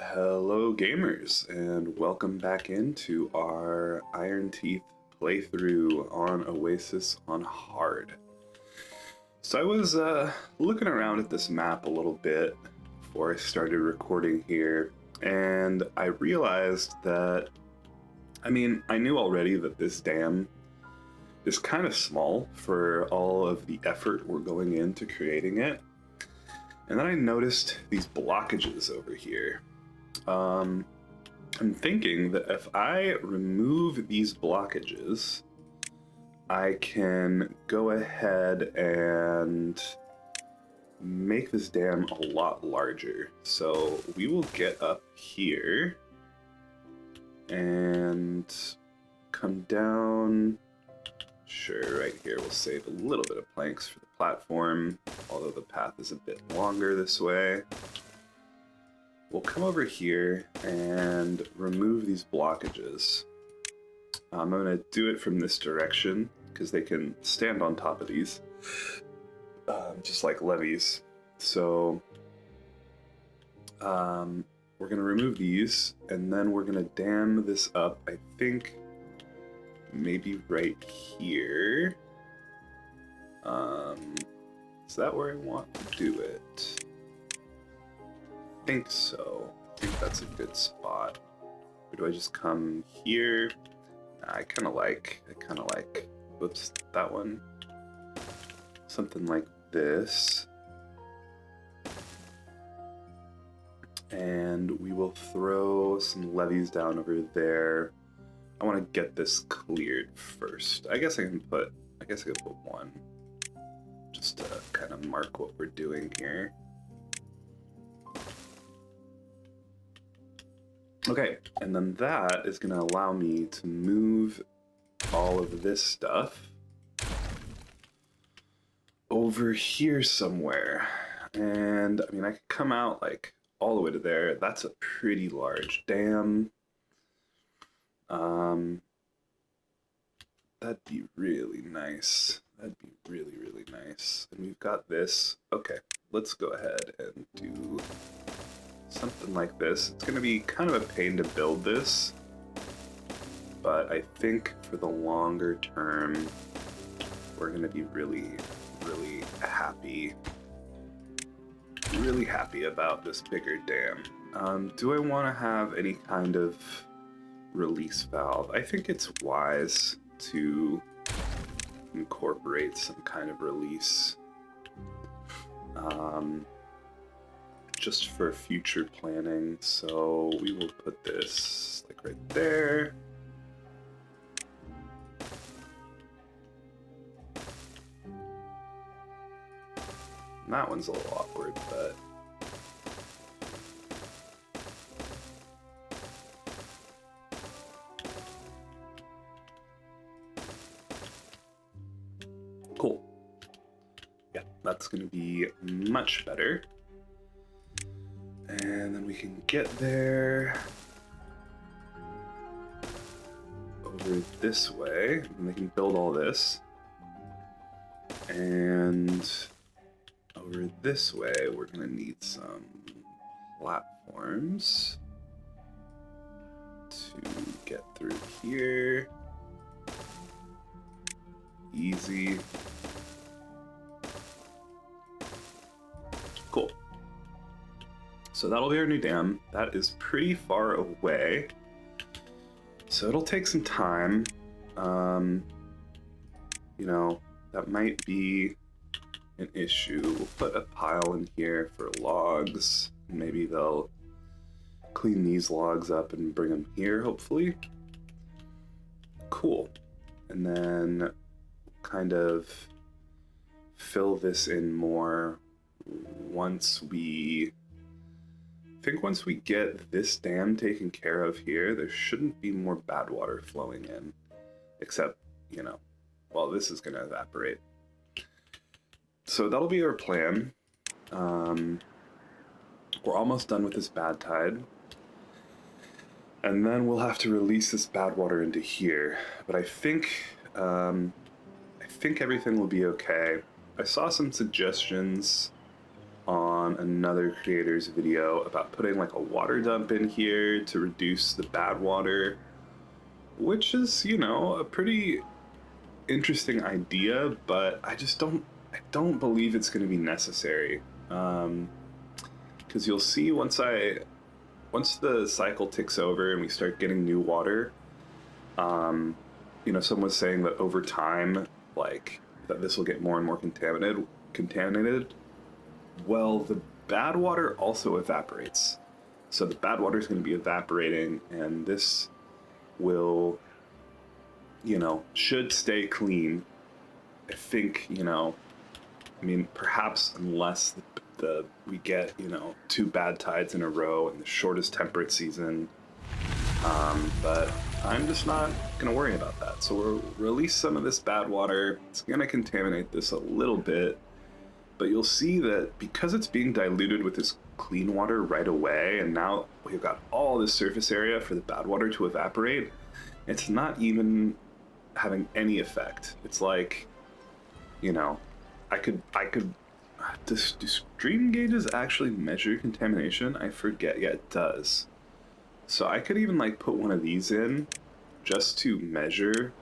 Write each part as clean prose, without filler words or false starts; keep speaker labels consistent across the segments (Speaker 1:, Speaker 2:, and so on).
Speaker 1: Hello gamers, and welcome back into our Iron Teeth playthrough on Oasis on hard. So I was looking around at this map a little bit before I started recording here, and I realized that, I knew already that this dam is kind of small for all of the effort we're going into creating it. And then I noticed these blockages over here. I'm thinking that if I remove these blockages, I can go ahead and make this dam a lot larger. So we will get up here and come down. Sure, right here we'll save a little bit of planks for the platform, although the path is a bit longer this way. We'll come over here and remove these blockages. I'm going to do it from this direction because they can stand on top of these, just like levees. So we're going to remove these, and then we're going to dam this up, I think, maybe right here. Is that where I want to do it? I think so. I think that's a good spot. Or do I just come here? I kind of like, whoops, that one. Something like this. And we will throw some levees down over there. I want to get this cleared first. I guess I can put one. Just to kind of mark what we're doing here. Okay, and then that is going to allow me to move all of this stuff over here somewhere. And I could come out like all the way to there. That's a pretty large dam. That'd be really nice. That'd be really, really nice. And we've got this. Okay, let's go ahead and do something like this. It's going to be kind of a pain to build this, but I think for the longer term, we're going to be really, really happy. Really happy about this bigger dam. Do I want to have any kind of release valve? I think it's wise to incorporate some kind of release. Just for future planning, so we will put this like right there. And that one's a little awkward, but cool. Yeah, that's gonna be much better. And then we can get there over this way, and we can build all this. And over this way, we're gonna need some platforms to get through here. Easy. Cool. So that'll be our new dam. That is pretty far away, so it'll take some time. That might be an issue. We'll put a pile in here for logs. Maybe they'll clean these logs up and bring them here, hopefully. Cool. And then kind of fill this in more once we get this dam taken care of here. There shouldn't be more bad water flowing in, except, well, this is going to evaporate. So that'll be our plan. We're almost done with this bad tide, and then we'll have to release this bad water into here. But I think everything will be okay. I saw some suggestions on on another creator's video about putting like a water dump in here to reduce the bad water, which is, you know, a pretty interesting idea, but I don't believe it's going to be necessary. Because you'll see once the cycle ticks over and we start getting new water, you know, someone was saying that over time, like, that this will get more and more contaminated. Well, the bad water also evaporates. So the bad water is going to be evaporating, and this will, you know, should stay clean. I think, you know, I mean, perhaps unless we get, you know, 2 bad tides in a row in the shortest temperate season. But I'm just not going to worry about that. So we'll release some of this bad water. It's going to contaminate this a little bit. But you'll see that because it's being diluted with this clean water right away, and now we've got all this surface area for the bad water to evaporate, it's not even having any effect. It's like, you know, do stream gauges actually measure contamination? I forget. Yeah, it does. So I could even like put one of these in just to measure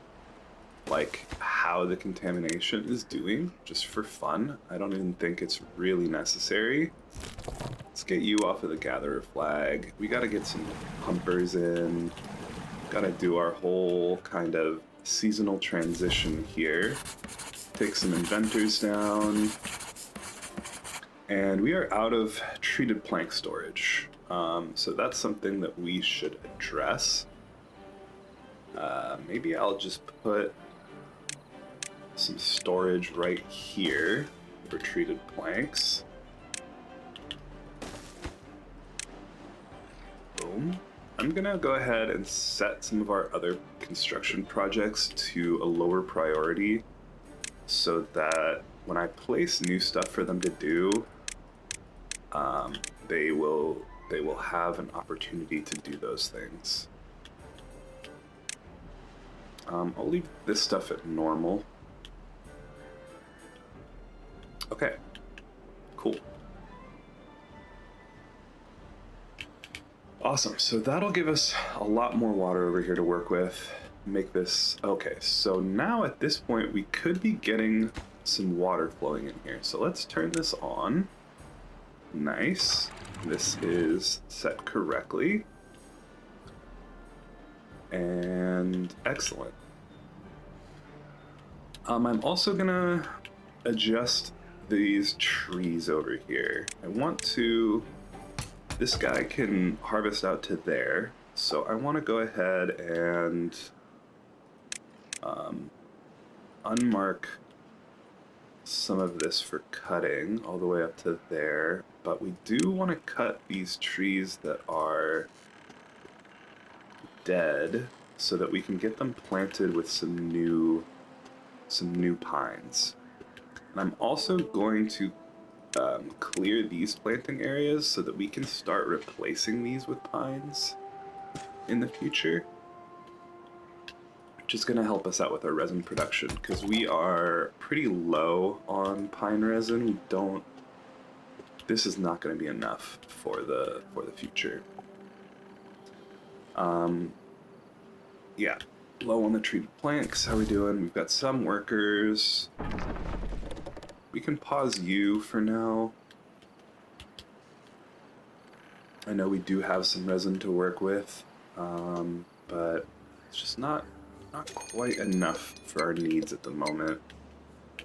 Speaker 1: like how the contamination is doing, just for fun. I don't even think it's really necessary. Let's get you off of the gatherer flag. We gotta get some pumpers in. Gotta do our whole kind of seasonal transition here. Take some inventors down. And we are out of treated plank storage. So that's something that we should address. Maybe I'll just put some storage right here for treated planks. Boom. I'm gonna go ahead and set some of our other construction projects to a lower priority so that when I place new stuff for them to do, they will have an opportunity to do those things. I'll leave this stuff at normal. Okay, cool. Awesome, so that'll give us a lot more water over here to work with. Make this, okay, so now at this point we could be getting some water flowing in here. So let's turn this on. Nice. This is set correctly. And excellent. I'm also gonna adjust these trees over here. I want to, this guy can harvest out to there, so I want to go ahead and unmark some of this for cutting all the way up to there, but we do want to cut these trees that are dead so that we can get them planted with some new pines. And I'm also going to clear these planting areas so that we can start replacing these with pines in the future, which is going to help us out with our resin production because we are pretty low on pine resin. This is not going to be enough for the future. Yeah, low on the treated planks. How we doing? We've got some workers. We can pause you for now. I know we do have some resin to work with, but it's just not quite enough for our needs at the moment.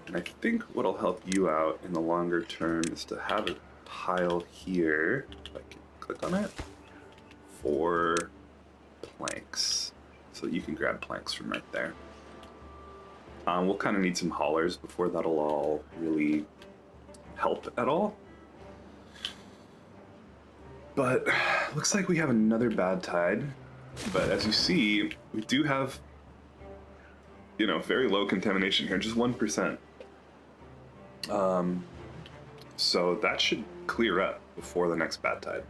Speaker 1: And I think what'll help you out in the longer term is to have a pile here, if I can click on it, for planks, so that you can grab planks from right there. We'll kind of need some haulers before that'll all really help at all. But looks like we have another bad tide. But as you see, we do have, you know, very low contamination here, just 1%. So that should clear up before the next bad tide.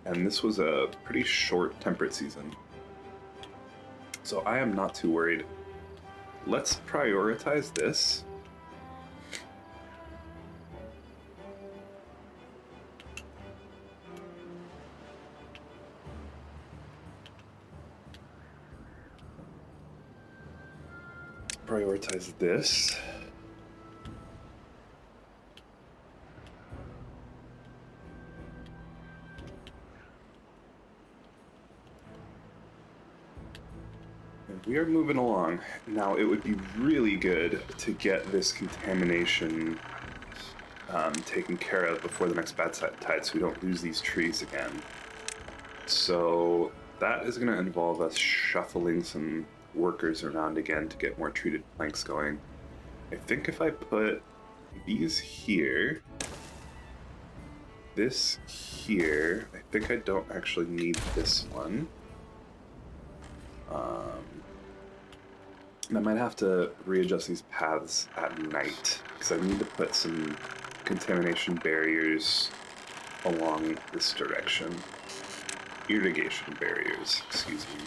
Speaker 1: And this was a pretty short temperate season, so I am not too worried. Let's prioritize this. prioritize this. And we are moving along. Now, it would be really good to get this contamination taken care of before the next bad tide, so we don't lose these trees again. So that is going to involve us shuffling some workers around again to get more treated planks going. I think if I put these here, this here, I think I don't actually need this one. And I might have to readjust these paths at night because I need to put some contamination barriers along this direction. Irrigation barriers, excuse me.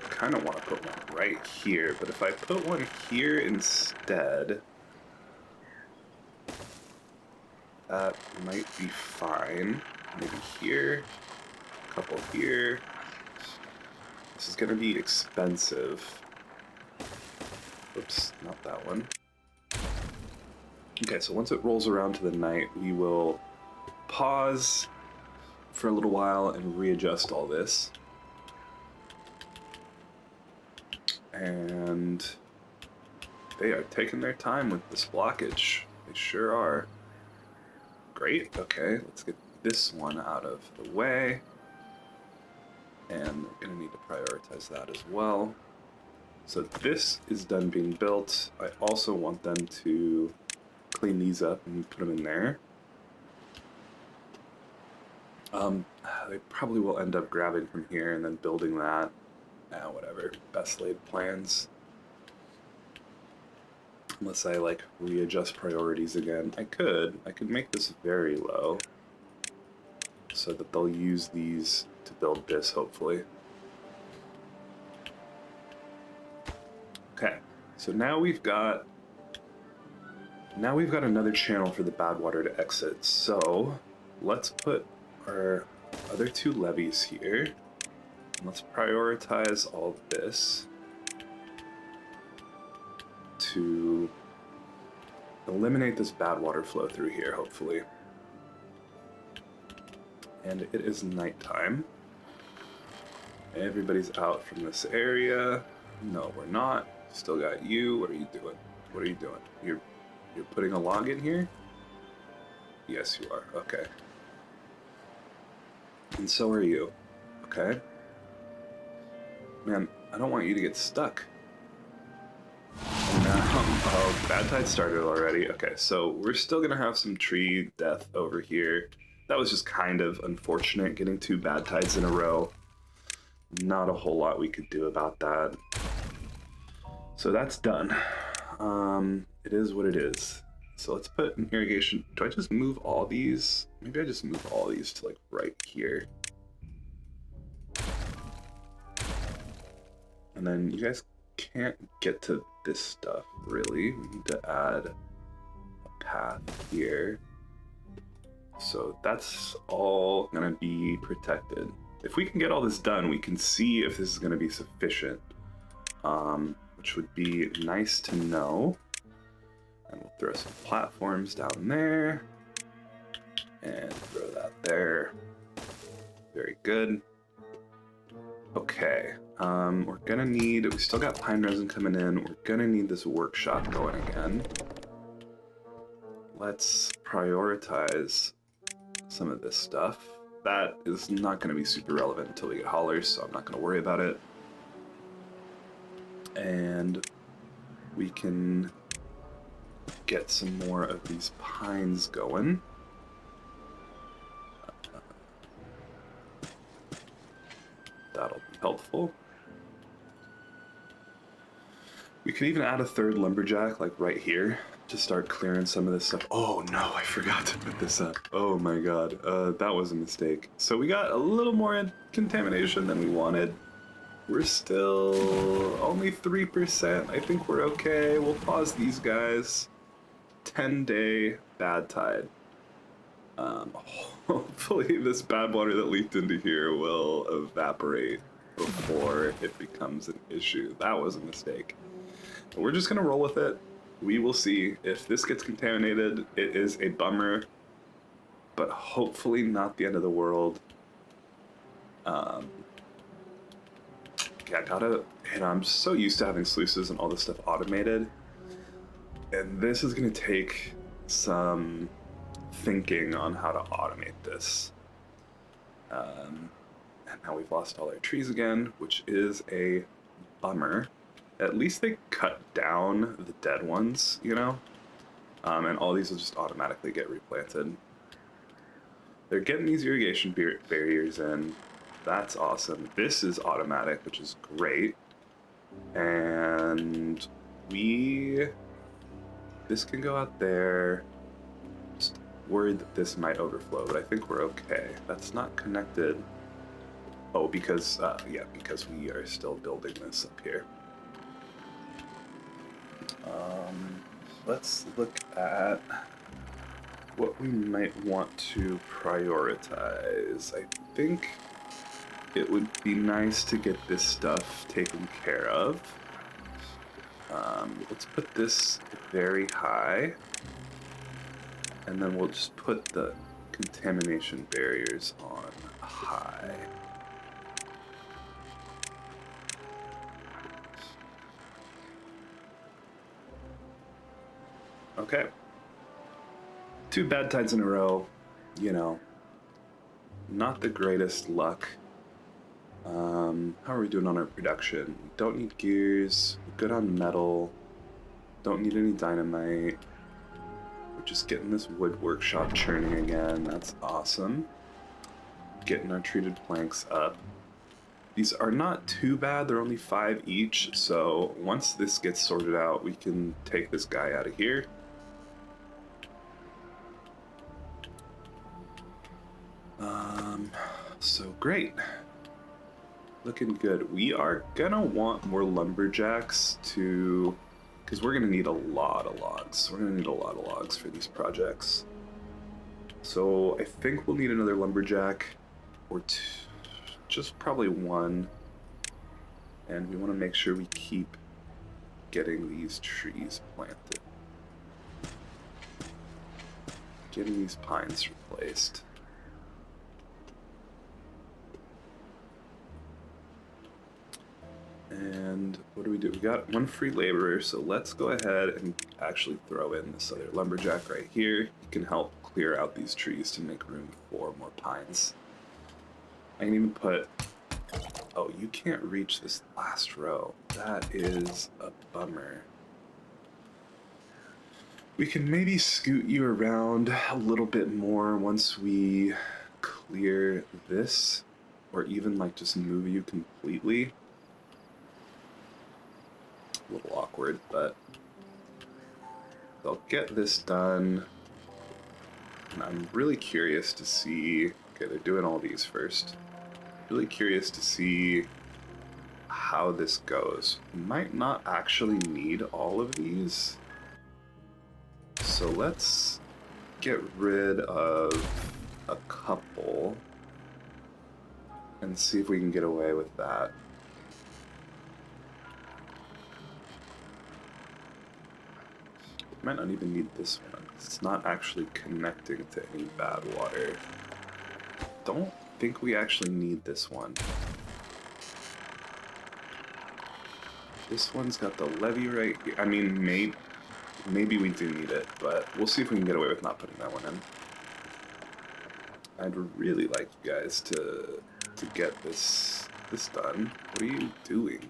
Speaker 1: Kind of want to put one right here, but if I put one here instead, that might be fine. Maybe here, a couple here. This is going to be expensive. Oops, not that one. Okay, so once it rolls around to the night, we will pause for a little while and readjust all this. And they are taking their time with this blockage. They sure are. Great, okay, let's get this one out of the way. And we're going to need to prioritize that as well. So this is done being built. I also want them to clean these up and put them in there. They probably will end up grabbing from here and then building that. Whatever. Best laid plans. Unless I, like, readjust priorities again. I could make this very low so that they'll use these to build this, hopefully. Okay, so now we've got another channel for the bad water to exit. So let's put our other two levees here. Let's prioritize all of this to eliminate this bad water flow through here, hopefully. And it is nighttime. Everybody's out from this area. No, we're not. Still got you. What are you doing? What are you doing? You're putting a log in here? Yes, you are. Okay. And so are you. Okay. Man, I don't want you to get stuck. Now, oh, bad tide started already. Okay, so we're still gonna have some tree death over here. That was just kind of unfortunate, getting two bad tides in a row. Not a whole lot we could do about that. So that's done. It is what it is. So let's put an irrigation. Do I just move all these? Maybe I just move all these to like right here. And then you guys can't get to this stuff, really. We need to add a path here. So that's all gonna be protected. If we can get all this done, we can see if this is gonna be sufficient, which would be nice to know. And we'll throw some platforms down there and throw that there. Very good. Okay, we're gonna need, we still got pine resin coming in. We're gonna need this workshop going again. Let's prioritize some of this stuff. That is not going to be super relevant until we get haulers, so I'm not going to worry about it. And we can get some more of these pines going. That'll be helpful. We could even add a third lumberjack, like right here, to start clearing some of this stuff. Oh no, I forgot to put this up. Oh my god, that was a mistake. So we got a little more contamination than we wanted. We're still only 3%. I think we're okay. We'll pause these guys. 10-day bad tide. Hopefully this bad water that leaked into here will evaporate before it becomes an issue. That was a mistake. But we're just gonna roll with it. We will see. If this gets contaminated, it is a bummer, but hopefully not the end of the world. Yeah, I'm so used to having sluices and all this stuff automated, and this is gonna take some thinking on how to automate this. And now we've lost all our trees again, which is a bummer. At least they cut down the dead ones, you know? And all these will just automatically get replanted. They're getting these irrigation barriers in. That's awesome. This is automatic, which is great. And this can go out there. Just worried that this might overflow, but I think we're okay. That's not connected. Oh, because we are still building this up here. Let's look at what we might want to prioritize. I think it would be nice to get this stuff taken care of. Let's put this very high, and then we'll just put the contamination barriers on high. Okay. 2 bad tides in a row, you know, not the greatest luck. How are we doing on our production? Don't need gears, good on metal, don't need any dynamite. We're just getting this wood workshop churning again, that's awesome. Getting our treated planks up. These are not too bad, they're only 5 each, so once this gets sorted out, we can take this guy out of here. So great. Looking good. We are gonna want more lumberjacks because we're gonna need a lot of logs. We're gonna need a lot of logs for these projects. So I think we'll need another lumberjack or 2, just probably 1. And we want to make sure we keep getting these trees planted. Getting these pines replaced. And what do? We got 1 free laborer, so let's go ahead and actually throw in this other lumberjack right here. He can help clear out these trees to make room for more pines. I can even put... Oh, you can't reach this last row. That is a bummer. We can maybe scoot you around a little bit more once we clear this, or even like just move you completely. A little awkward, but they'll get this done. And I'm really curious to see... Okay, they're doing all these first. Really curious to see how this goes. Might not actually need all of these. So let's get rid of a couple and see if we can get away with that. Might not even need this one. It's not actually connecting to any bad water. Don't think we actually need this one. This one's got the levee right here. I mean, maybe we do need it, but we'll see if we can get away with not putting that one in. I'd really like you guys to get this done. What are you doing?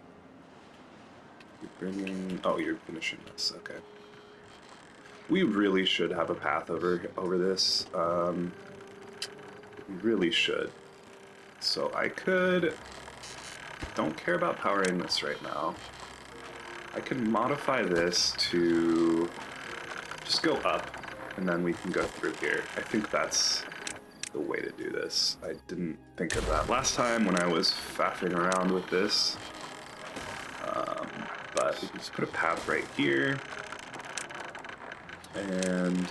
Speaker 1: You're bringing... Oh, you're finishing this. Okay. We really should have a path over this. We really should. So I could... Don't care about powering this right now. I can modify this to just go up, and then we can go through here. I think that's the way to do this. I didn't think of that last time when I was faffing around with this. But we can just put a path right here. And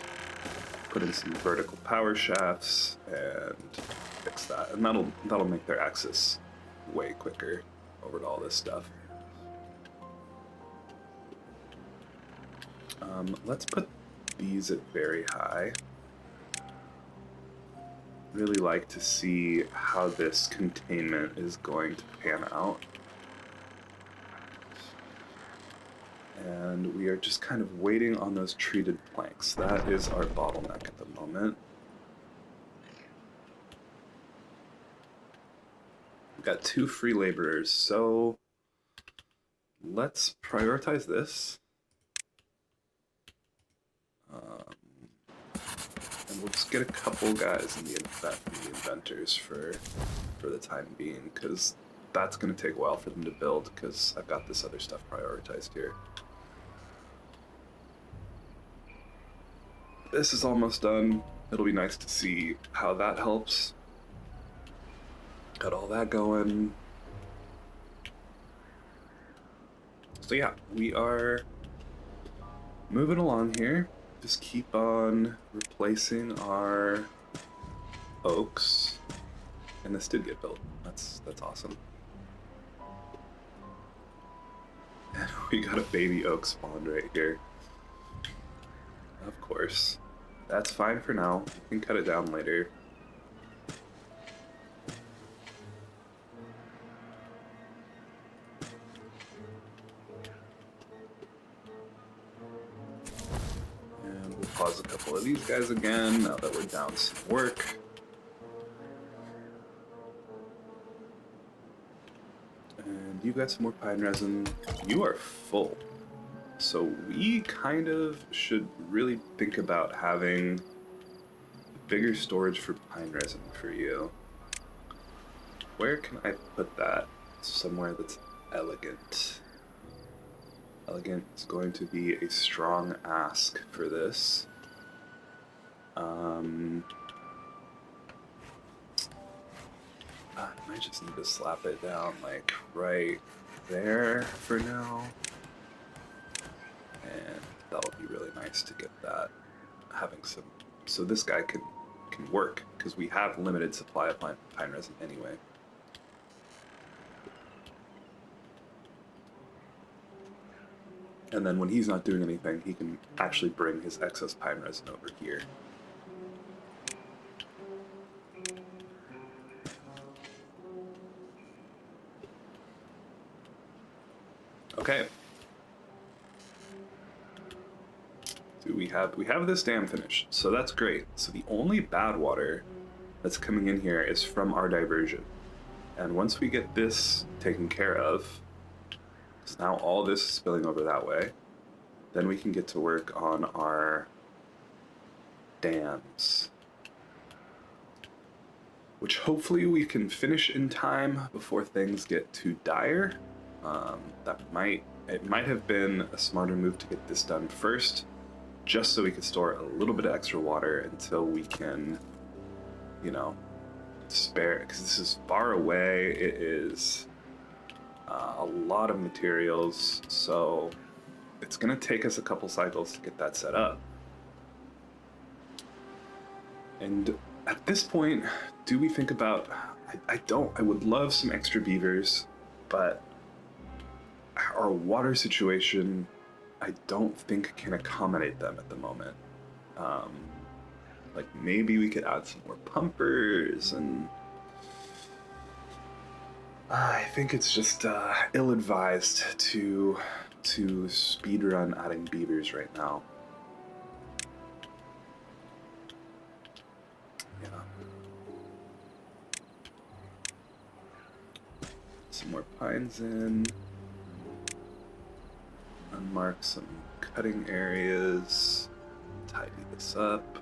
Speaker 1: put in some vertical power shafts and fix that, and that'll make their access way quicker. over to all this stuff. Let's put these at very high. Really like to see how this containment is going to pan out. And we are just kind of waiting on those treated planks. That is our bottleneck at the moment. We've got 2 free laborers, so let's prioritize this. And we'll just get a couple guys in the inventors for the time being, because that's going to take a while for them to build, because I've got this other stuff prioritized here. This is almost done. It'll be nice to see how that helps. Got all that going. So yeah, we are moving along here. Just keep on replacing our oaks. And this did get built. That's awesome. And we got a baby oak spawned right here. Of course. That's fine for now. We can cut it down later. And we'll pause a couple of these guys again now that we're down some work. And you got some more pine resin. You are full. So we kind of should really think about having bigger storage for pine resin for you. Where can I put that? Somewhere that's elegant. Elegant is going to be a strong ask for this. I might just need to slap it down like right there for now. And that would be really nice to get that, having some, so this guy can work, because we have limited supply of pine resin anyway. And then when he's not doing anything, he can actually bring his excess pine resin over here. Okay. So we have this dam finished, so that's great. So the only bad water that's coming in here is from our diversion. And once we get this taken care of, because now all this is spilling over that way, then we can get to work on our dams, which hopefully we can finish in time before things get too dire. It might have been a smarter move to get this done first, just so we could store a little bit of extra water until we can, you know, spare, because this is far away. It is a lot of materials, so it's gonna take us a couple cycles to get that set up. And at this point, do we think about, I would love some extra beavers, but our water situation, I don't think can accommodate them at the moment. Like maybe we could add some more pumpers, and I think it's just ill-advised to speedrun adding beavers right now. Yeah. Some more pines in. Unmark some cutting areas. Tidy this up.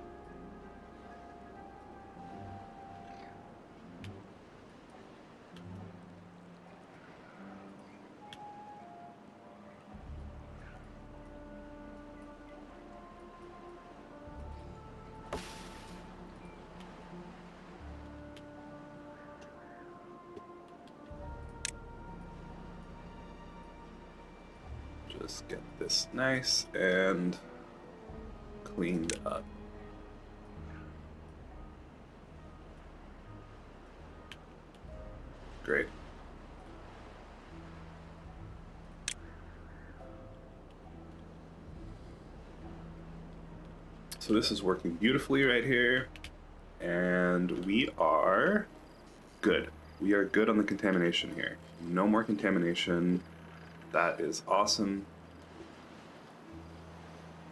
Speaker 1: Just get this nice and cleaned up. Great. So this is working beautifully right here, and we are good. We are good on the contamination here. No more contamination. That is awesome.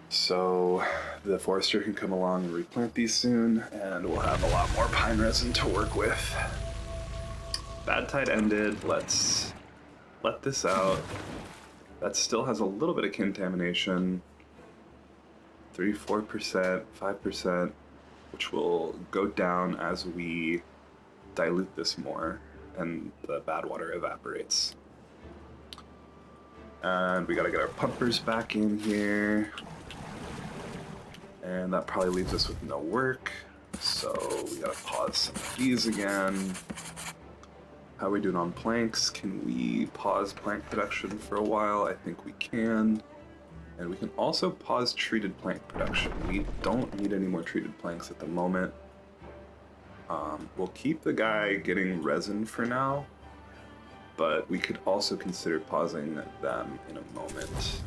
Speaker 1: So the forester can come along and replant these soon, and we'll have a lot more pine resin to work with. Bad tide ended. Let's let this out. That still has a little bit of contamination. 3, 4%, 5%, which will go down as we dilute this more and the bad water evaporates. And we gotta get our pumpers back in here. And that probably leaves us with no work. So we gotta pause some of these again. How are we doing on planks? Can we pause plank production for a while? I think we can. And we can also pause treated plank production. We don't need any more treated planks at the moment. We'll keep the guy getting resin for now, but we could also consider pausing them in a moment.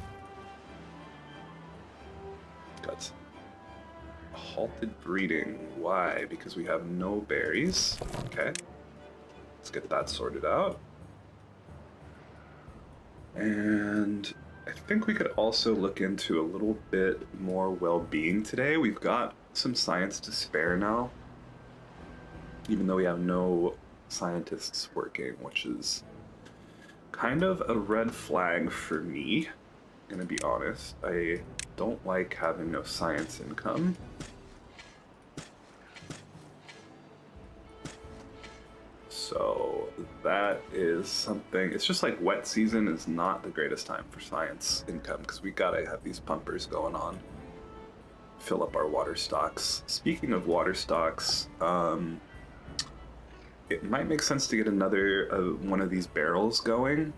Speaker 1: Got halted breeding. Why? Because we have no berries. Okay. Let's get that sorted out. And I think we could also look into a little bit more well-being today. We've got some science to spare now, even though we have no scientists working, which is kind of a red flag for me. I'm gonna be honest. I don't like having no science income. So that is something. It's just like wet season is not the greatest time for science income because we gotta have these pumpers going on. Fill up our water stocks. Speaking of water stocks, it might make sense to get another one of these barrels going.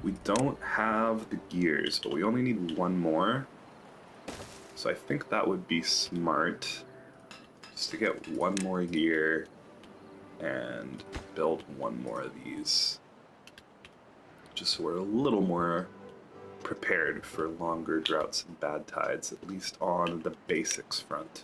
Speaker 1: We don't have the gears, but we only need one more. So I think that would be smart, just to get one more gear and build one more of these, just so we're a little more prepared for longer droughts and bad tides, at least on the basics front.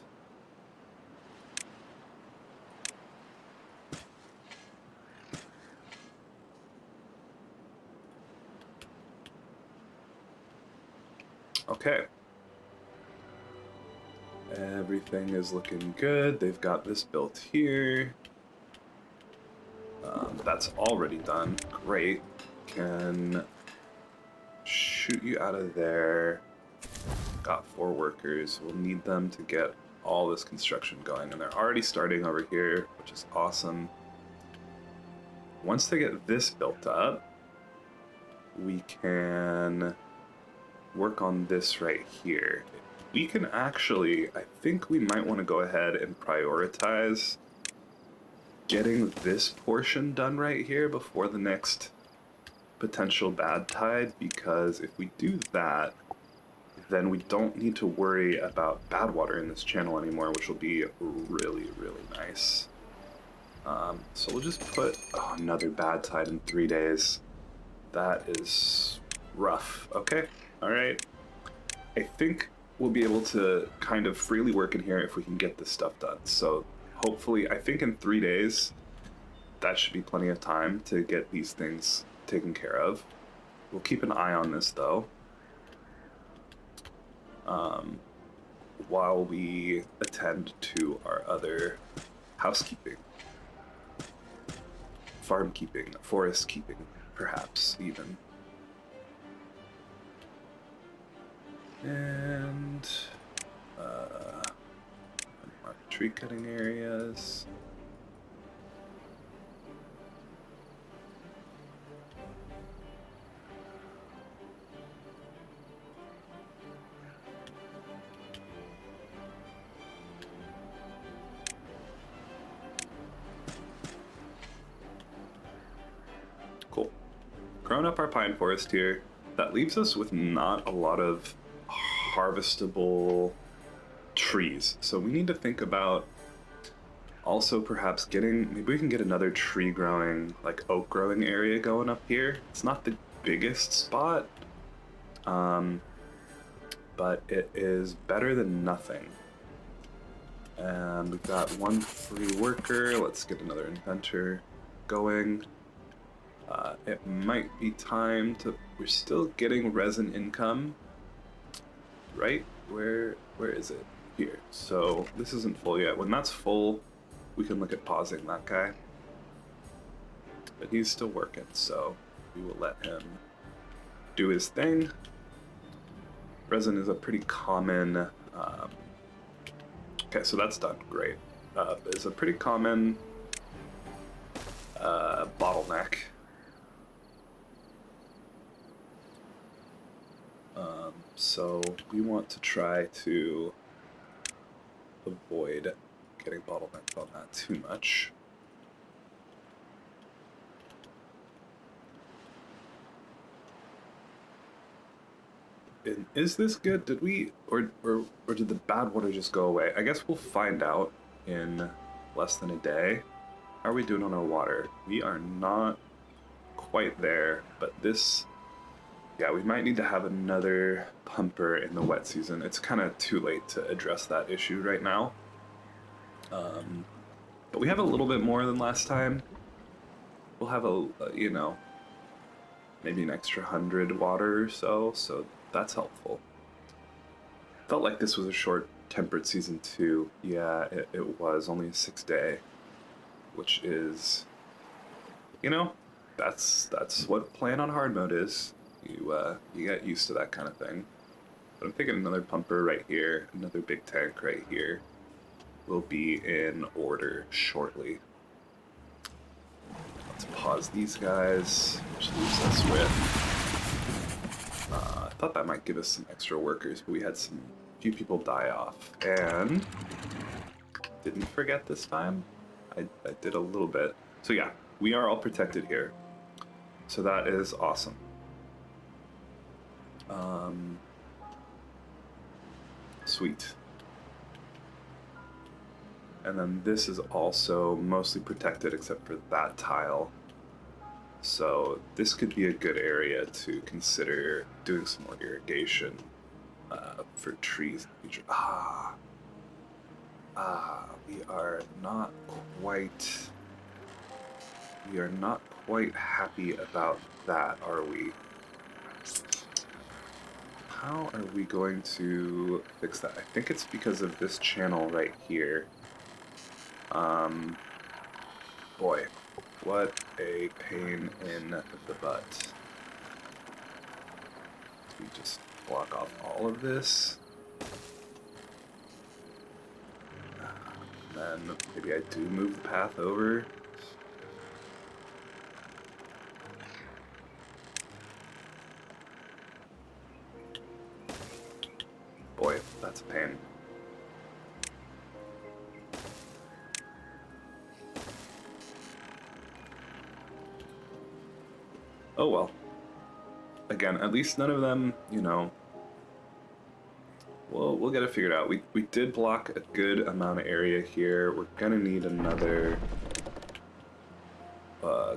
Speaker 1: Okay. Everything is looking good. They've got this built here. That's already done. Great. Can shoot you out of there. Got 4 workers. We'll need them to get all this construction going, and they're already starting over here, which is awesome. Once they get this built up, we can work on this right here. We can actually, I think we might want to go ahead and prioritize getting this portion done right here before the next potential bad tide, because if we do that, then we don't need to worry about bad water in this channel anymore, which will be really, really nice. So we'll just put another bad tide in 3 days. That is rough. Okay, all right. I think we'll be able to kind of freely work in here if we can get this stuff done. So hopefully, I think in 3 days, that should be plenty of time to get these things taken care of. We'll keep an eye on this though, while we attend to our other housekeeping, farm keeping, forest keeping, perhaps even. And mark tree cutting areas. Cool. Growing up our pine forest here, that leaves us with not a lot of harvestable trees. So we need to think about also perhaps getting, maybe we can get another tree growing, like oak growing area going up here. It's not the biggest spot, but it is better than nothing. And we've got one free worker. Let's get another inventor going. It might be time to... We're still getting resin income, right? Where is it? Here. So this isn't full yet. When that's full, we can look at pausing that guy. But he's still working, so we will let him do his thing. Resin is a pretty common... okay, so that's done. Great. It's a pretty common bottleneck. So we want to try to avoid getting bottlenecked on that too much. And is this good? Did we, or did the bad water just go away? I guess we'll find out in less than a day. How are we doing on our water? We are not quite there, but this, yeah, we might need to have another pumper in the wet season. It's kind of too late to address that issue right now. But we have a little bit more than last time. We'll have you know, maybe an extra 100 water or so that's helpful. Felt like this was a short temperate season too. Yeah, it was only a 6-day, which is, you know, that's what playing on hard mode is. You get used to that kind of thing. But I'm thinking another pumper right here, another big tank right here, will be in order shortly. Let's pause these guys, which leaves us with... I thought that might give us some extra workers, but we had few people die off. And didn't forget this time. I did a little bit. So yeah, we are all protected here. So that is awesome. Sweet. And then this is also mostly protected except for that tile. So this could be a good area to consider doing some more irrigation for trees in the future. We are not quite happy about that, are we? How are we going to fix that? I think it's because of this channel right here. Boy, what a pain in the butt. We just block off all of this. And then maybe I do move the path over. Boy, that's a pain. Oh well. Again, at least none of them, you know, we'll get it figured out. We did block a good amount of area here. We're gonna need another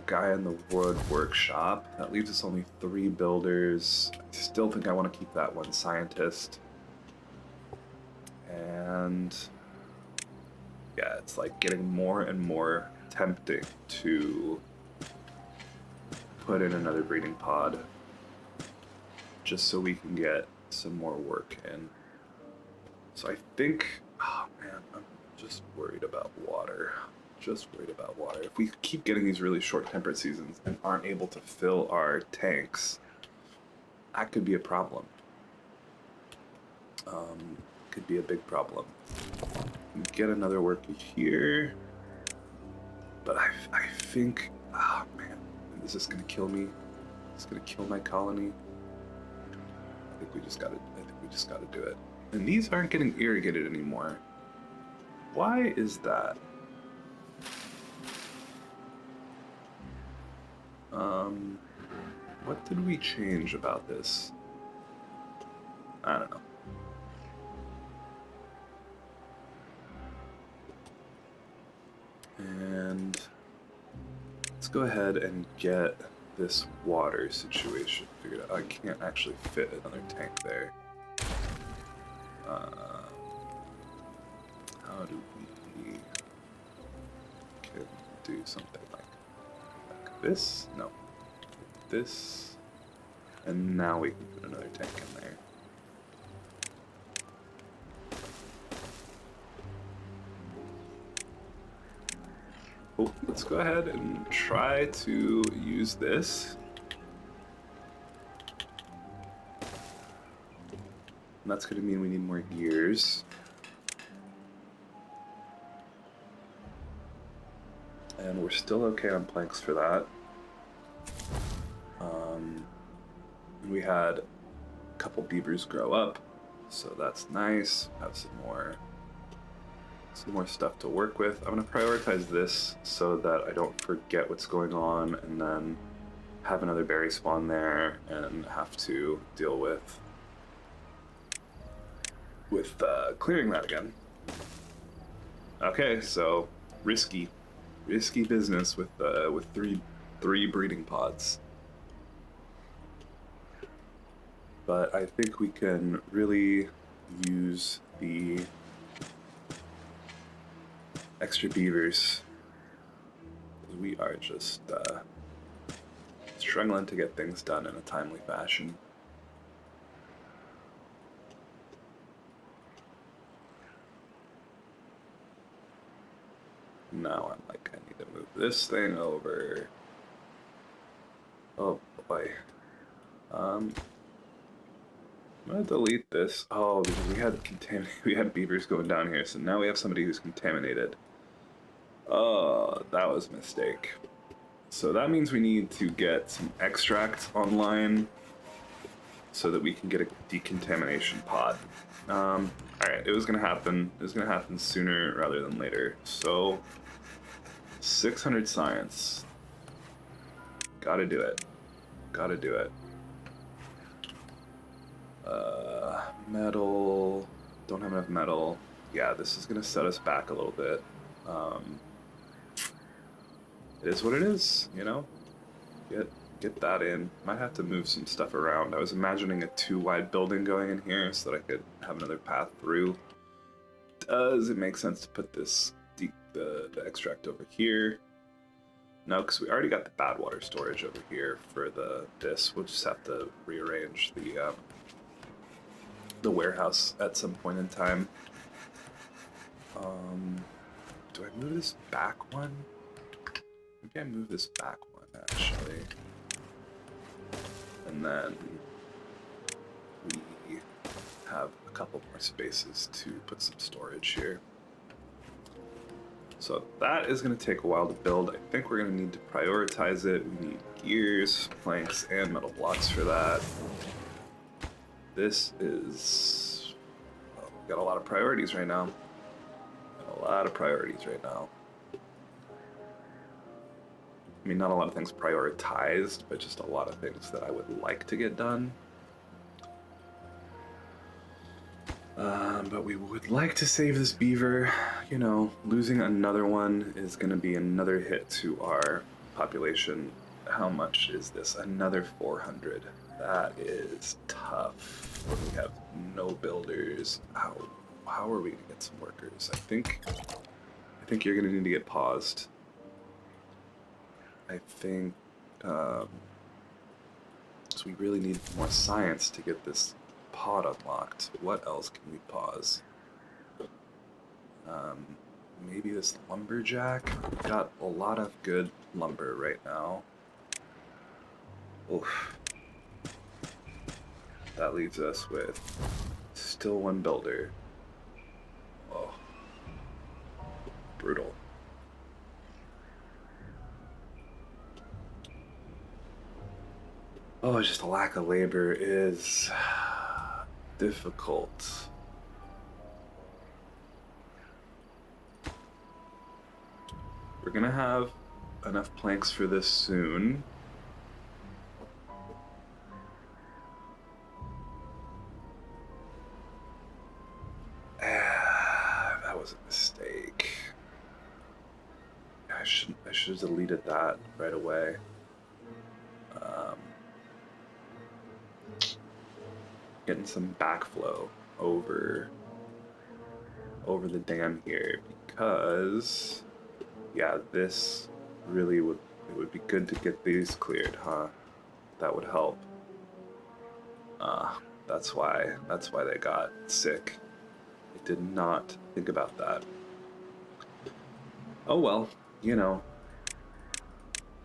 Speaker 1: guy in the wood workshop. That leaves us only 3 builders. I still think I want to keep that one scientist. And yeah, it's like getting more and more tempting to put in another breeding pod just so we can get some more work in. So I think, oh man, I'm just worried about water. If we keep getting these really short temperate seasons and aren't able to fill our tanks, that could be a problem. Could be a big problem. Get another worker here. But I think, oh man, is this gonna kill me? It's gonna kill my colony. I think we just gotta do it. And these aren't getting irrigated anymore. Why is that? What did we change about this? I don't know. And let's go ahead and get this water situation figured out. I can't actually fit another tank there. How How do we can do something like this? No. This. And now we can put another tank in there. Oh, let's go ahead and try to use this. And that's going to mean we need more gears. And we're still okay on planks for that. We had a couple beavers grow up, so that's nice. Have some more stuff to work with. I'm going to prioritize this so that I don't forget what's going on and then have another berry spawn there and have to deal with clearing that again. Okay, so risky business with three breeding pods. But I think we can really use the extra beavers. We are just struggling to get things done in a timely fashion. Now I'm like, I need to move this thing over. Oh boy. I'm gonna delete this. Oh, because we had beavers going down here, so now we have somebody who's contaminated. Oh, that was a mistake. So that means we need to get some extract online so that we can get a decontamination pod. Alright, it was gonna happen. It was gonna happen sooner rather than later. So 600 science. Gotta do it. Gotta do it. Metal. Don't have enough metal. Yeah, this is gonna set us back a little bit. It is what it is, you know? Get that in. Might have to move some stuff around. I was imagining a 2-wide building going in here so that I could have another path through. Does it make sense to put this the extract over here? No, because we already got the bad water storage over here for this. We'll just have to rearrange the warehouse at some point in time. Do I move this back one? Maybe I move this back one, actually. And then we have a couple more spaces to put some storage here. So that is going to take a while to build. I think we're going to need to prioritize it. We need gears, planks, and metal blocks for that. This is... well, we've got a lot of priorities right now. I mean, not a lot of things prioritized, but just a lot of things that I would like to get done. But we would like to save this beaver. You know, losing another one is going to be another hit to our population. How much is this? Another 400. That is tough when we have no builders. How are we going to get some workers? I think you're going to need to get paused. I think so we really need more science to get this pod unlocked. What else can we pause? Maybe this lumberjack. We've got a lot of good lumber right now. Oof. That leaves us with still one builder. Oh, brutal. Oh, just a lack of labor is difficult. We're gonna have enough planks for this soon. That was a mistake. I should have deleted that right away. Getting some backflow over over the dam here because, yeah, this really would, it would be good to get these cleared, huh? That would help. That's why they got sick. I did not think about that. Oh well, you know,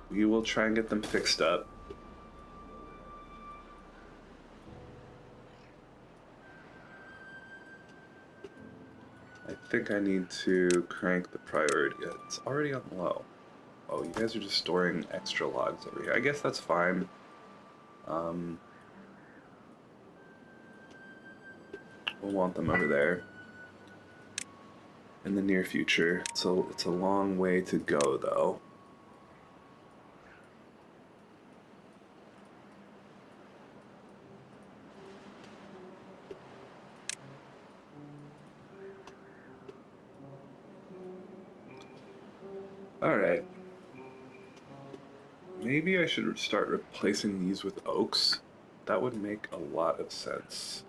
Speaker 1: we will try and get them fixed up. I think I need to crank the priority. It's already on low. Oh, you guys are just storing extra logs over here. I guess that's fine. We'll want them over there in the near future. So it's a long way to go, though. All right. Maybe I should start replacing these with oaks. That would make a lot of sense.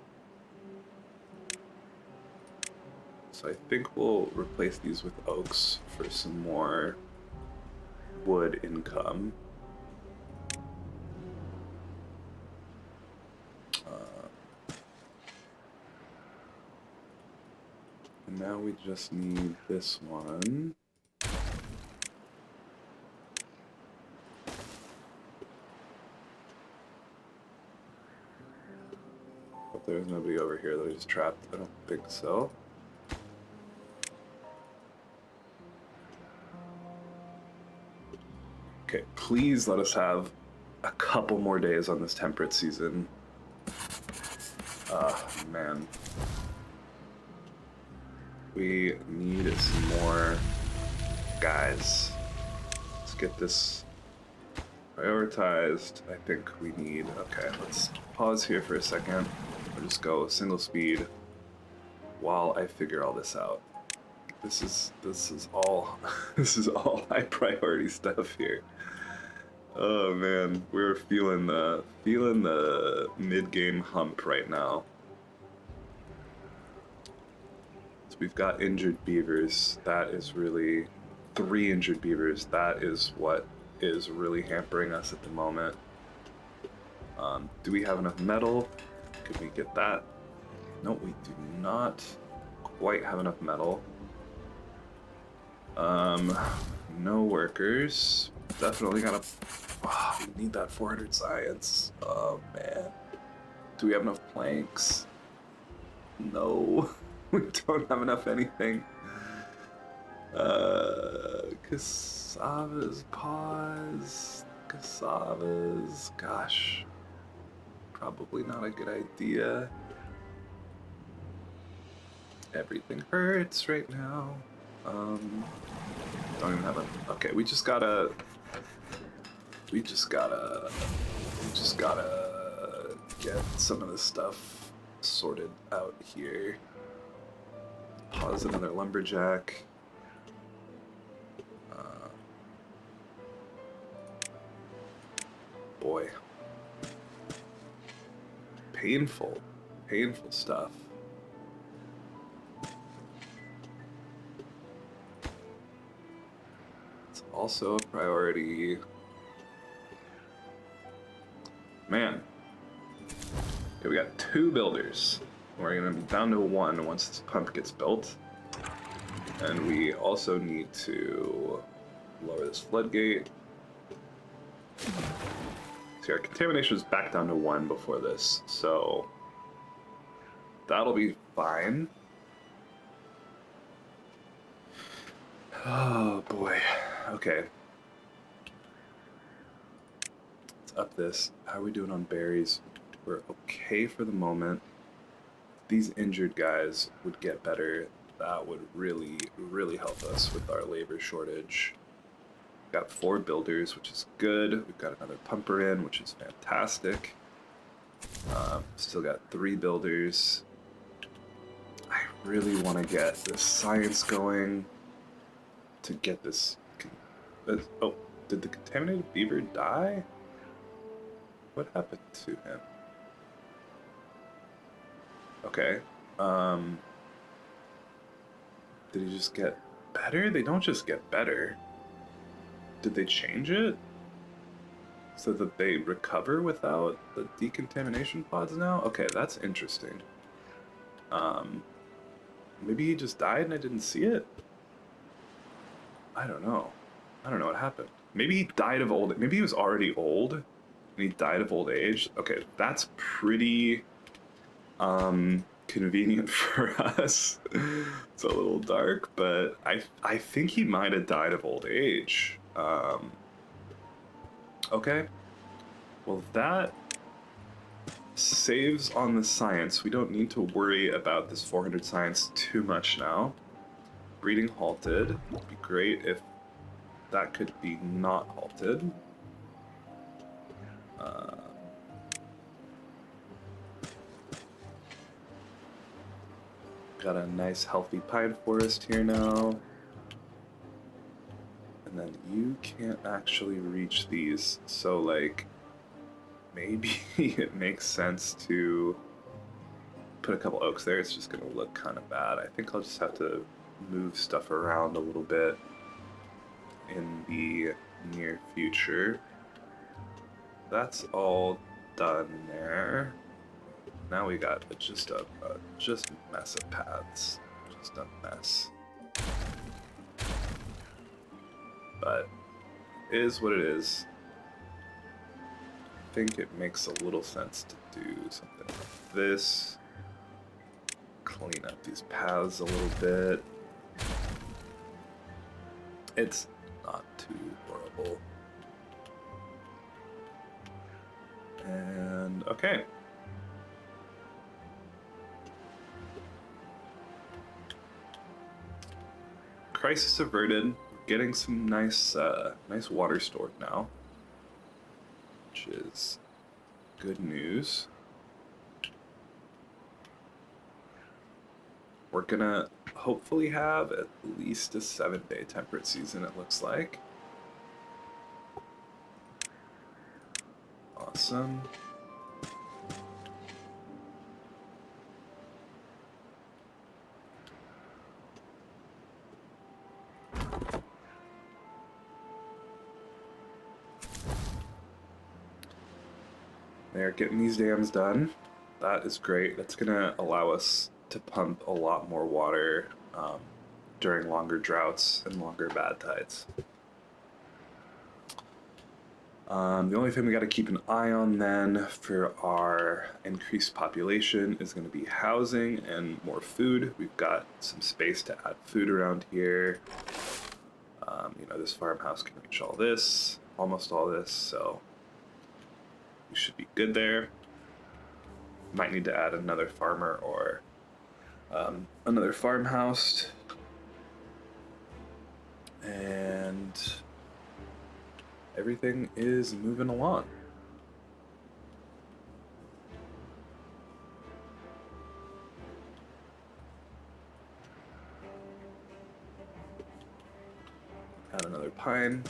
Speaker 1: So I think we'll replace these with oaks for some more wood income. And now we just need this one. Hope there's nobody over here that is trapped. I don't think so. Okay, please let us have a couple more days on this temperate season. Man. We need some more guys. Let's get this prioritized. I think we need... Okay, let's pause here for a second. We'll just go single speed while I figure all this out. This is all this is all high priority stuff here. Oh man, we're feeling the mid-game hump right now. So we've got injured beavers. That is really 3 injured beavers. That is what is really hampering us at the moment. Do we have enough metal? Could we get that? No, we do not quite have enough metal. No workers. Definitely gotta... Oh, we need that 400 science. Oh, man. Do we have enough planks? No. We don't have enough anything. Cassavas, pause. Cassavas. Gosh. Probably not a good idea. Everything hurts right now. Don't even have a... Okay, we just gotta get some of this stuff sorted out here. Pause another lumberjack. Boy. Painful stuff. It's also a priority. Man. Okay, we got 2 builders. We're gonna be down to 1 once this pump gets built. And we also need to lower this floodgate. See, our contamination was back down to 1 before this, so that'll be fine. Oh boy. Okay. Let's up this. How are we doing on berries? We're okay for the moment. If these injured guys would get better, that would really, really help us with our labor shortage. We've got 4 builders, which is good. We've got another pumper in, which is fantastic. Still got 3 builders. I really want to get this science going to get this... Oh, did the contaminated beaver die? What happened to him? Okay. Did he just get better? They don't just get better. Did they change it so that they recover without the decontamination pods now? Okay, that's interesting. Maybe he just died and I didn't see it? I don't know. I don't know what happened. Maybe he died of old. Maybe he was already old and he died of old age. Okay, that's pretty convenient for us. It's a little dark, but I think he might have died of old age. Okay. Well, that saves on the science. We don't need to worry about this 400 science too much now. Breeding halted. It'd be great if that could be not halted. Got a nice healthy pine forest here now. And then you can't actually reach these, so like maybe it makes sense to put a couple oaks there. It's just gonna look kind of bad. I think I'll just have to move stuff around a little bit in the near future. That's all done there. Now we got just a mess of paths. Just a mess. But it is what it is. I think it makes a little sense to do something like this. Clean up these paths a little bit. It's not too horrible. And okay. Crisis averted. Getting some nice water stored now, which is good news. We're gonna hopefully have at least a 7-day temperate season, it looks like. Awesome. They're getting these dams done. That is great. That's gonna allow us to pump a lot more water during longer droughts and longer bad tides. The only thing we got to keep an eye on then for our increased population is going to be housing and more food. We've got some space to add food around here. You know, this farmhouse can reach all this, almost all this, so we should be good there. Might need to add another farmer or another farmhouse. And everything is moving along. Add another pine.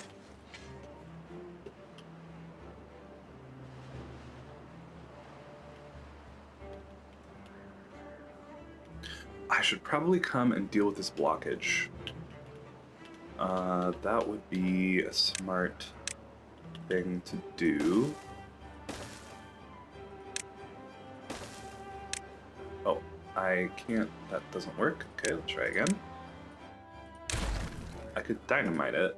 Speaker 1: I should probably come and deal with this blockage. That would be a smart thing to do. Oh, I can't. That doesn't work. Okay, let's try again. I could dynamite it.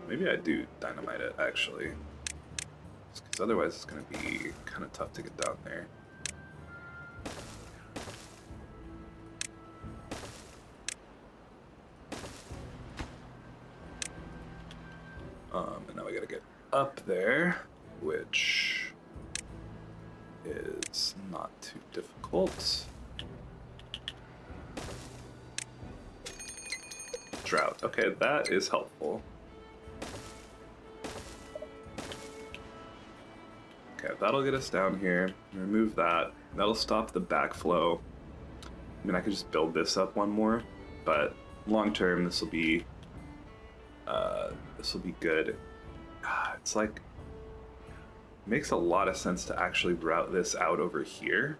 Speaker 1: Maybe I do dynamite it, actually. Because otherwise it's going to be kind of tough to get down there. And now we gotta get up there, which is not too difficult. Drought. Okay, that is helpful. Okay, that'll get us down here. Remove that. That'll stop the backflow. I mean, I could just build this up one more, but long term, this will be good. It's like, makes a lot of sense to actually route this out over here,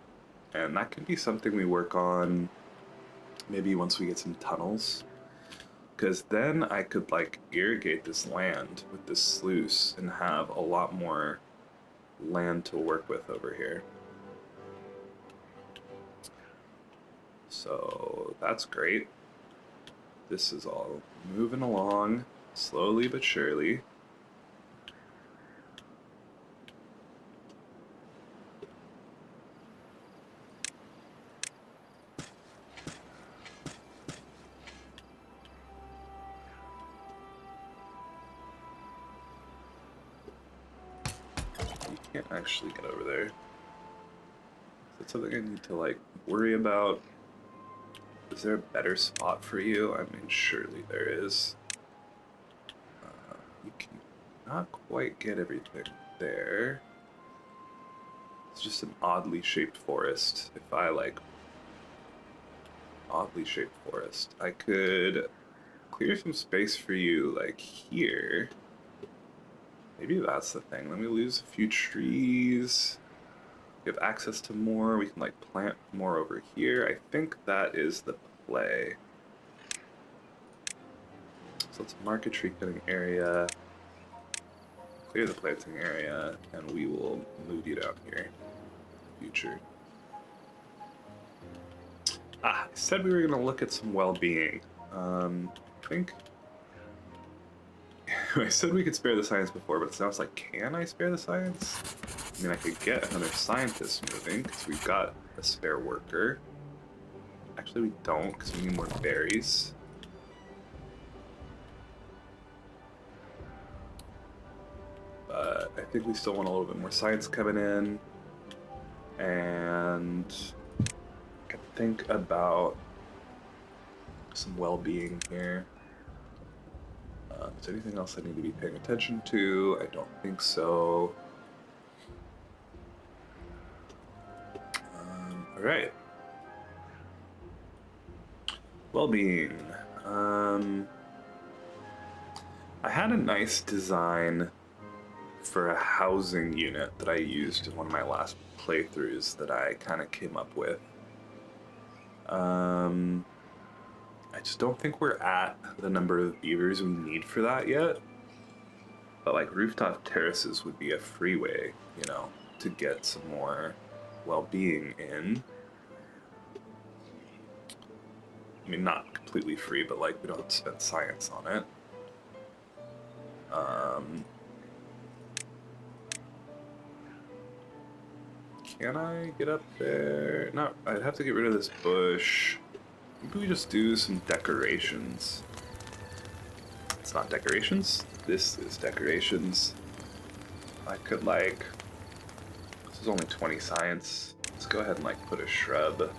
Speaker 1: and that could be something we work on Maybe once we get some tunnels. Because then I could, like, irrigate this land with this sluice and have a lot more land to work with over here. So that's great. This is all moving along slowly but surely. You can't actually get over there. Is that something I need to, like, worry about? Is there a better spot for you? I mean, surely there is. You can not quite get everything there. It's just an oddly shaped forest. If I, like, oddly shaped forest, I could clear some space for you, like, here. Maybe that's the thing. Let me lose a few trees. We have access to more. We can, like, plant more over here. I think that is the play. So let's mark a tree cutting area, clear the planting area, and we will move you down here in the future. I said we were going to look at some well-being. I think I said we could spare the science before, but it sounds like, can I spare the science? I mean, I could get another scientist moving, because we've got a spare worker. Actually, we don't, because we need more berries. But I think we still want a little bit more science coming in. And I can think about some well-being here. Is there anything else I need to be paying attention to? I don't think so. All right. Well-being. I had a nice design for a housing unit that I used in one of my last playthroughs that I kind of came up with. I just don't think we're at the number of beavers we need for that yet. But like rooftop terraces would be a free way, you know, to get some more well-being in. I mean, not completely free, but like we don't have to spend science on it. Can I get up there? No, I'd have to get rid of this bush. Maybe we just do some decorations. It's not decorations. This is decorations. I could like... This is only 20 science. Let's go ahead and like put a shrub.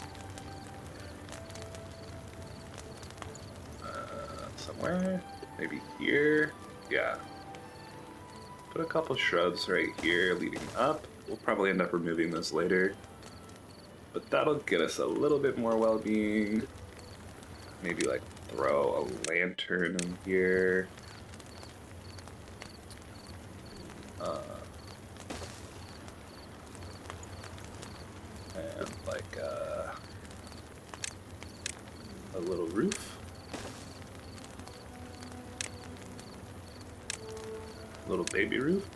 Speaker 1: Somewhere? Maybe here? Yeah. Put a couple shrubs right here leading up. We'll probably end up removing this later. But that'll get us a little bit more well-being. Maybe like throw a lantern in here. And like a little roof. Little baby roof.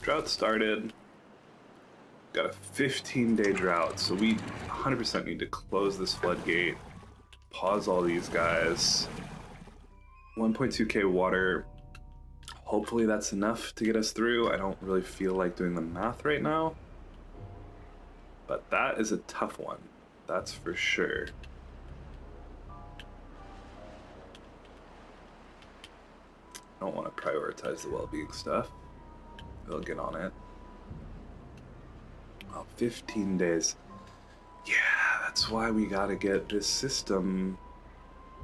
Speaker 1: Drought started. Got a 15-day drought, so we 100% need to close this floodgate, pause all these guys. 1.2k water. Hopefully that's enough to get us through. I don't really feel like doing the math right now, but that is a tough one. That's for sure. I don't want to prioritize the well-being stuff. They'll get on it. Oh, 15 days. Yeah, that's why we gotta get this system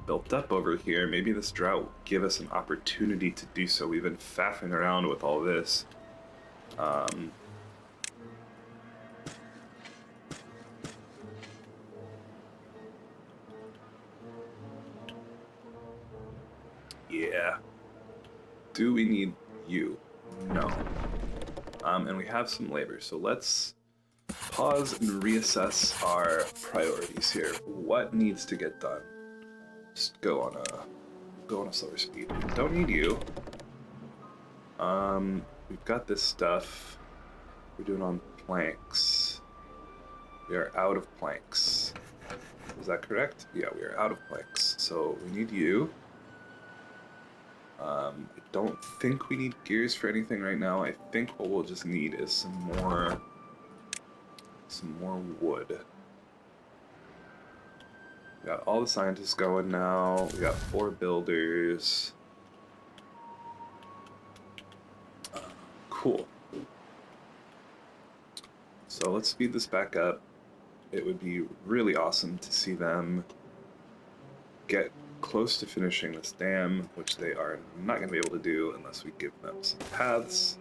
Speaker 1: built up over here. Maybe this drought will give us an opportunity to do so. We've been faffing around with all this. Yeah. Do we need you? No. And we have some labor, so let's pause and reassess our priorities here. What needs to get done? Just go on a slower speed. Don't need you. We've got this stuff. We're doing on planks. We are out of planks. Is that correct? Yeah, we are out of planks. So we need you. I don't think we need gears for anything right now. I think what we'll just need is some more wood. We got all the scientists going now. We got 4 builders. Cool. So let's speed this back up. It would be really awesome to see them get close to finishing this dam, which they are not going to be able to do unless we give them some paths.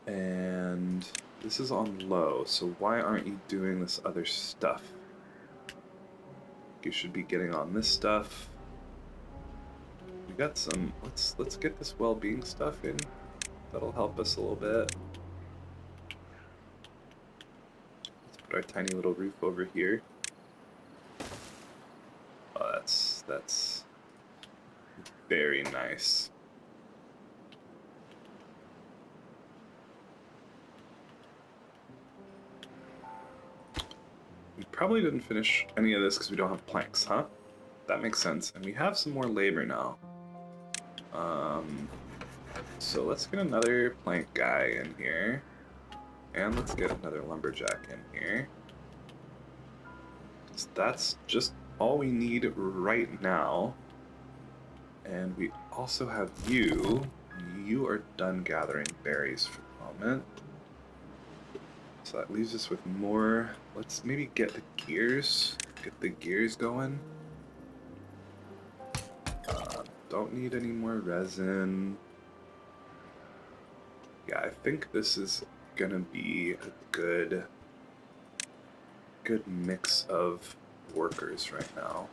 Speaker 1: And this is on low, so why aren't you doing this other stuff? You should be getting on this stuff. We got some, let's get this well-being stuff in. That'll help us a little bit. Let's put our tiny little roof over here. Oh, that's very nice. We probably didn't finish any of this because we don't have planks, huh? That makes sense. And we have some more labor now. So let's get another plank guy in here. And let's get another lumberjack in here. So that's just all we need right now. And we also have you. You are done gathering berries for the moment. So that leaves us with more. Let's maybe get the gears. Get the gears going. Don't need any more resin. Yeah, I think this is gonna be a good mix of workers right now.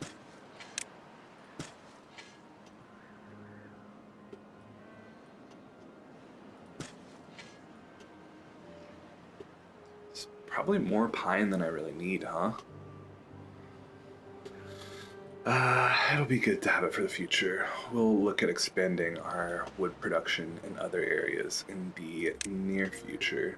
Speaker 1: It's probably more pine than I really need, huh? It'll be good to have it for the future. We'll look at expanding our wood production in other areas in the near future.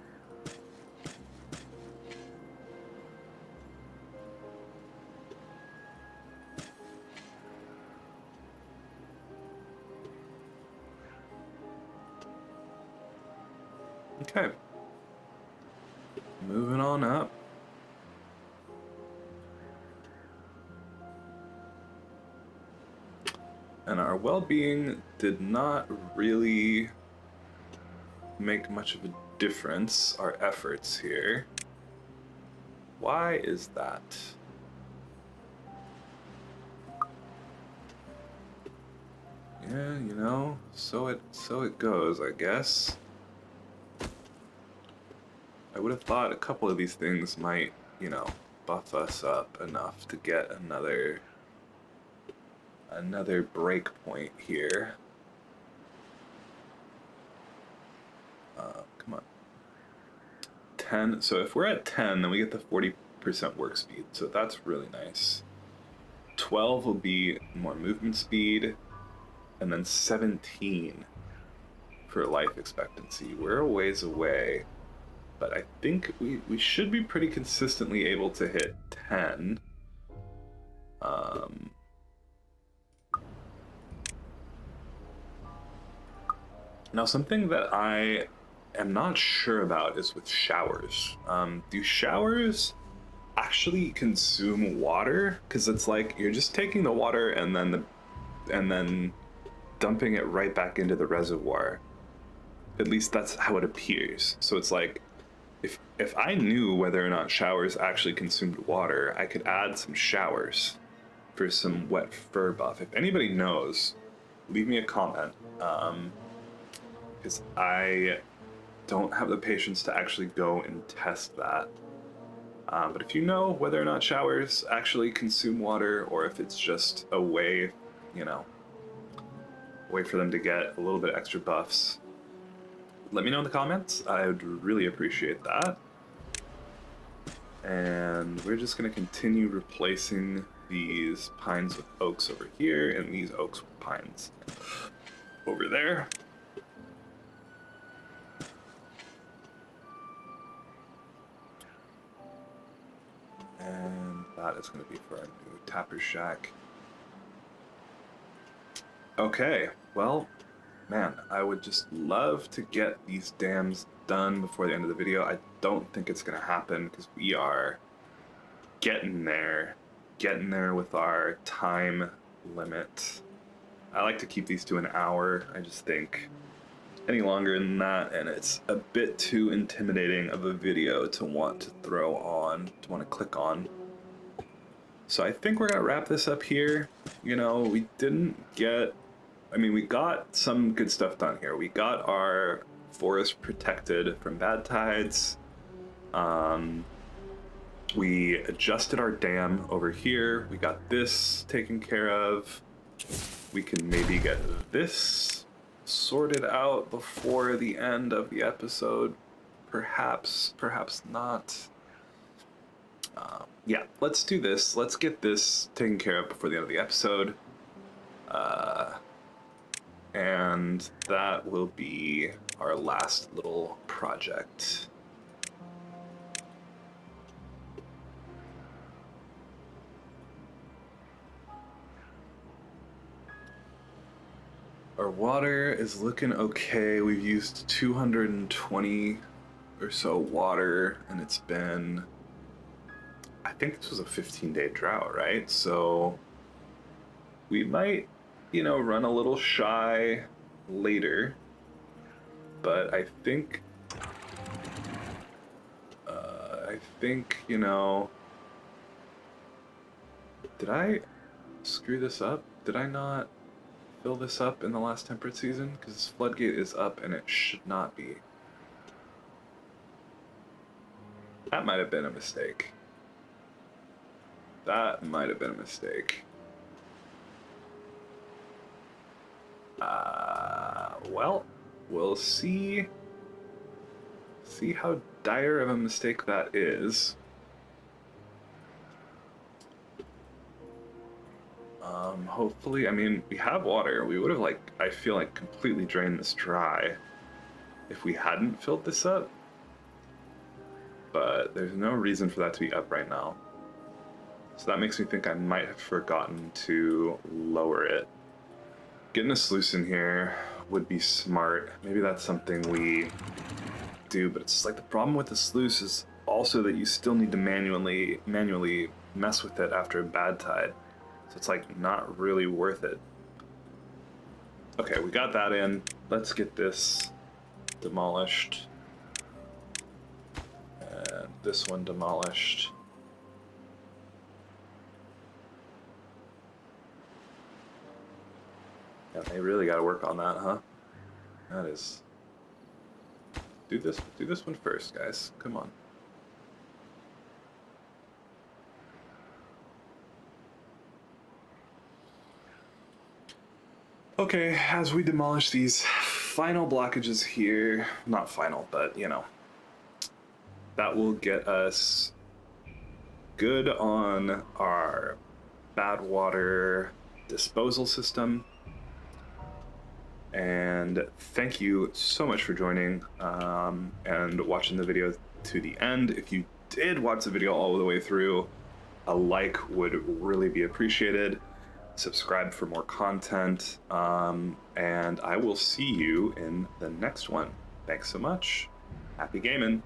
Speaker 1: Okay. Moving on up. And our well-being did not really make much of a difference, our efforts here. Why is that? Yeah, you know, so it goes, I guess. I would have thought a couple of these things might, you know, buff us up enough to get another break point here. Come on. 10. So if we're at 10, then we get the 40% work speed. So that's really nice. 12 will be more movement speed. And then 17 for life expectancy. We're a ways away. But I think we should be pretty consistently able to hit 10. Now, something that I am not sure about is with showers. Do showers actually consume water? Because it's like you're just taking the water and then dumping it right back into the reservoir. At least that's how it appears. So it's like if I knew whether or not showers actually consumed water, I could add some showers for some wet fur buff. If anybody knows, leave me a comment. Because I don't have the patience to actually go and test that. But if you know whether or not showers actually consume water, or if it's just a way, you know, way for them to get a little bit extra buffs, let me know in the comments. I would really appreciate that. And we're just going to continue replacing these pines with oaks over here and these oaks with pines over there. And that is going to be for our new tapper shack. Okay, well, man, I would just love to get these dams done before the end of the video. I don't think it's going to happen because we are getting there with our time limit. I like to keep these to an hour. I just think any longer than that, and it's a bit too intimidating of a video to want to throw on, to want to click on. So I think we're gonna wrap this up here. You know, we didn't get, I mean, we got some good stuff done here. We got our forest protected from bad tides. We adjusted our dam over here. We got this taken care of. We can maybe get this sorted out before the end of the episode. Perhaps not. Yeah, let's do this. Let's get this taken care of before the end of the episode. And that will be our last little project. Our water is looking okay. We've used 220 or so water, and it's been, I think this was a 15-day drought, right? So we might, you know, run a little shy later, but I think, you know, did I screw this up? Did I not fill this up in the last temperate season? Because this floodgate is up and it should not be. That might have been a mistake. That might have been a mistake. Well, we'll see how dire of a mistake that is. Hopefully, I mean, we have water. We would have, like, I feel like completely drained this dry if we hadn't filled this up. But there's no reason for that to be up right now. So that makes me think I might have forgotten to lower it. Getting a sluice in here would be smart. Maybe that's something we do, but it's like the problem with the sluice is also that you still need to manually mess with it after a bad tide. So it's like not really worth it. Okay, we got that in. Let's get this demolished. And this one demolished. Yeah, they really got to work on that, huh? That is. Do this one first, guys. Come on. Okay, as we demolish these final blockages here, not final, but you know, that will get us good on our bad water disposal system. And thank you so much for joining and watching the video to the end. If you did watch the video all the way through, a like would really be appreciated. Subscribe for more content, and I will see you in the next one. Thanks so much. Happy gaming.